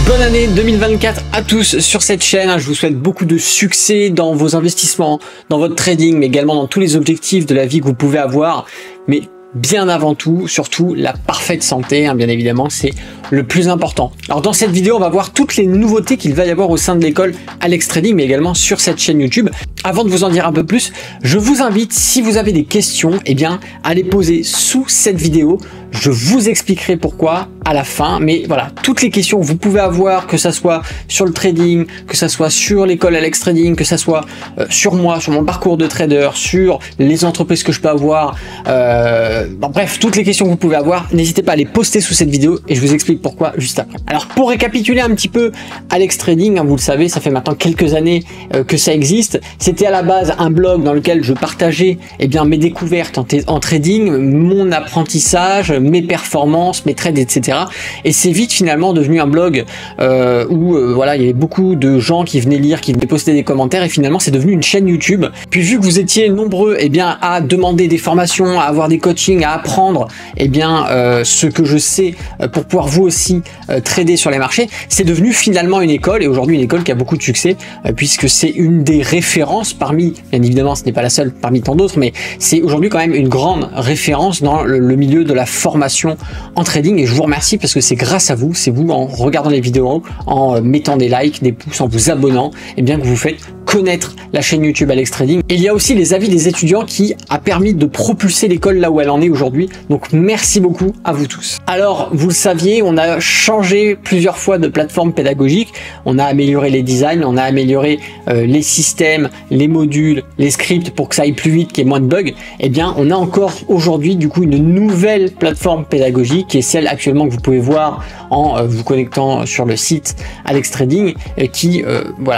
Bonne année 2024 à tous sur cette chaîne. Je vous souhaite beaucoup de succès dans vos investissements, dans votre trading, mais également dans tous les objectifs de la vie que vous pouvez avoir. Mais bien avant tout, surtout la parfaite santé, bien évidemment, c'est le plus important. Alors dans cette vidéo, on va voir toutes les nouveautés qu'il va y avoir au sein de l'école Alex Trading, mais également sur cette chaîne YouTube. Avant de vous en dire un peu plus, je vous invite, si vous avez des questions, à les poser sous cette vidéo. Je vous expliquerai pourquoi à la fin, mais voilà, toutes les questions que vous pouvez avoir, que ça soit sur le trading, que ça soit sur l'école Alex Trading, que ça soit sur moi, sur mon parcours de trader, sur les entreprises que je peux avoir, bref, toutes les questions que vous pouvez avoir, n'hésitez pas à les poster sous cette vidéo et je vous explique pourquoi juste après. Alors pour récapituler un petit peu Alex Trading, vous le savez, ça fait maintenant quelques années que ça existe. C'était à la base un blog dans lequel je partageais mes découvertes en trading, mon apprentissage, mes performances, mes trades, etc. Et c'est vite finalement devenu un blog où voilà, il y avait beaucoup de gens qui venaient lire, qui venaient poster des commentaires, et finalement c'est devenu une chaîne YouTube. Puis vu que vous étiez nombreux à demander des formations, à avoir des coachings, à apprendre ce que je sais pour pouvoir vous aussi trader sur les marchés, c'est devenu finalement une école, et aujourd'hui une école qui a beaucoup de succès puisque c'est une des références parmi, bien évidemment ce n'est pas la seule parmi tant d'autres, mais c'est aujourd'hui quand même une grande référence dans le milieu de la formation en trading. Et je vous remercie parce que c'est grâce à vous, c'est vous en regardant les vidéos, en mettant des likes, des pouces, en vous abonnant, que vous faites connaître la chaîne YouTube Alex Trading. Et il y a aussi les avis des étudiants qui a permis de propulser l'école là où elle en est aujourd'hui. Donc merci beaucoup à vous tous. Alors vous le saviez, on a changé plusieurs fois de plateforme pédagogique. On a amélioré les designs, on a amélioré les systèmes, les modules, les scripts pour que ça aille plus vite, qu'il y ait moins de bugs. On a encore aujourd'hui du coup une nouvelle plateforme pédagogique qui est celle actuellement que vous pouvez voir en vous connectant sur le site Alex Trading, qui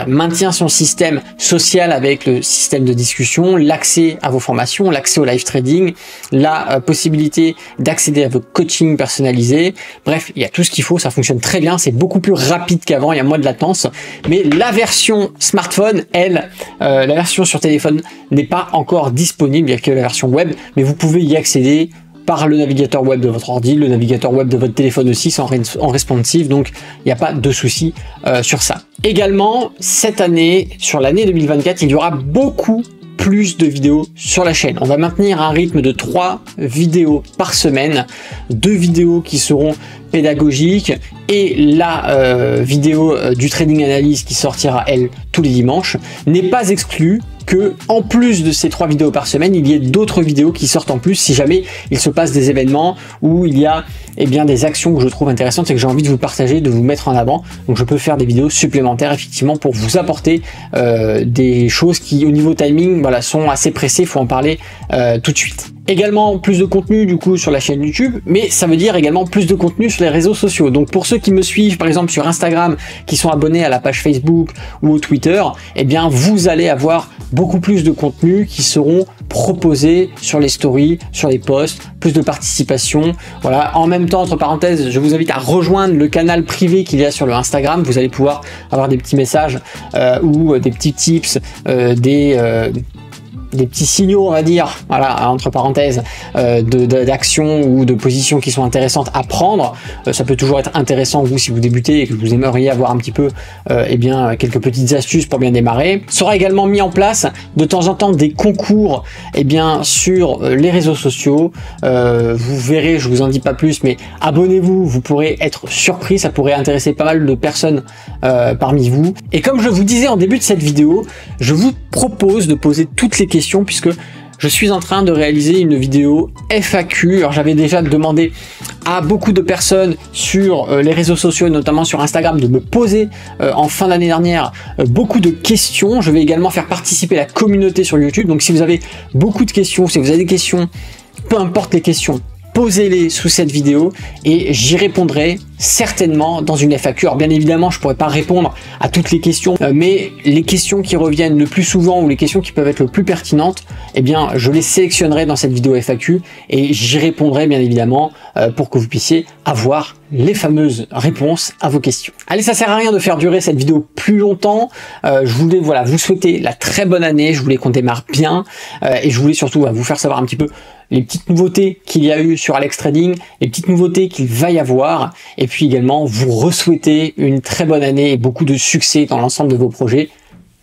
maintient son système social avec le système de discussion, l'accès à vos formations, l'accès au live trading, la possibilité d'accéder à vos coachings personnalisés. Bref, il y a tout ce qu'il faut, ça fonctionne très bien, c'est beaucoup plus rapide qu'avant, il y a moins de latence. Mais la version smartphone, la version sur téléphone n'est pas encore disponible, il n'y a que la version web, mais vous pouvez y accéder par le navigateur web de votre ordi, le navigateur web de votre téléphone aussi, c'est en responsive, donc il n'y a pas de souci sur ça. Également, cette année, sur l'année 2024, il y aura beaucoup plus de vidéos sur la chaîne. On va maintenir un rythme de 3 vidéos par semaine, 2 vidéos qui seront pédagogiques et la vidéo du trading analyse qui sortira elle tous les dimanches. N'est pas exclu que en plus de ces 3 vidéos par semaine, il y ait d'autres vidéos qui sortent en plus si jamais il se passe des événements où il y a des actions que je trouve intéressantes et que j'ai envie de vous partager, de vous mettre en avant. Donc je peux faire des vidéos supplémentaires effectivement pour vous apporter des choses qui au niveau timing sont assez pressées, il faut en parler tout de suite. Également plus de contenu du coup sur la chaîne YouTube, mais ça veut dire également plus de contenu sur les réseaux sociaux. Donc pour ceux qui me suivent par exemple sur Instagram, qui sont abonnés à la page Facebook ou au Twitter, vous allez avoir beaucoup plus de contenu qui seront proposés sur les stories, sur les posts, plus de participation. Voilà. En même temps, entre parenthèses, je vous invite à rejoindre le canal privé qu'il y a sur le Instagram. Vous allez pouvoir avoir des petits messages ou des petits tips, des petits signaux, on va dire, entre parenthèses, d'actions ou de positions qui sont intéressantes à prendre. Ça peut toujours être intéressant, vous, si vous débutez et que vous aimeriez avoir un petit peu quelques petites astuces pour bien démarrer. Sera également mis en place de temps en temps des concours sur les réseaux sociaux. Vous verrez, je vous en dis pas plus, mais abonnez-vous, vous pourrez être surpris, ça pourrait intéresser pas mal de personnes parmi vous. Et comme je vous disais en début de cette vidéo, je vous propose de poser toutes les questions puisque je suis en train de réaliser une vidéo FAQ. Alors j'avais déjà demandé à beaucoup de personnes sur les réseaux sociaux, notamment sur Instagram, de me poser en fin d'année dernière beaucoup de questions. Je vais également faire participer la communauté sur YouTube. Donc si vous avez beaucoup de questions, si vous avez des questions, peu importe les questions, posez-les sous cette vidéo et j'y répondrai certainement dans une FAQ. Alors bien évidemment, je pourrais pas répondre à toutes les questions, mais les questions qui reviennent le plus souvent ou les questions qui peuvent être le plus pertinentes, je les sélectionnerai dans cette vidéo FAQ et j'y répondrai bien évidemment pour que vous puissiez avoir les fameuses réponses à vos questions. Allez, ça sert à rien de faire durer cette vidéo plus longtemps. Je voulais vous souhaiter la très bonne année, je voulais qu'on démarre bien et je voulais surtout vous faire savoir un petit peu les petites nouveautés qu'il y a eu sur Alex Trading, les petites nouveautés qu'il va y avoir, et puis également vous re-souhaiter une très bonne année et beaucoup de succès dans l'ensemble de vos projets.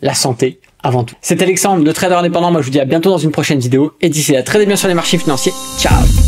La santé avant tout. C'est Alexandre, le trader indépendant. Moi, je vous dis à bientôt dans une prochaine vidéo. Et d'ici là, tradez bien sur les marchés financiers. Ciao!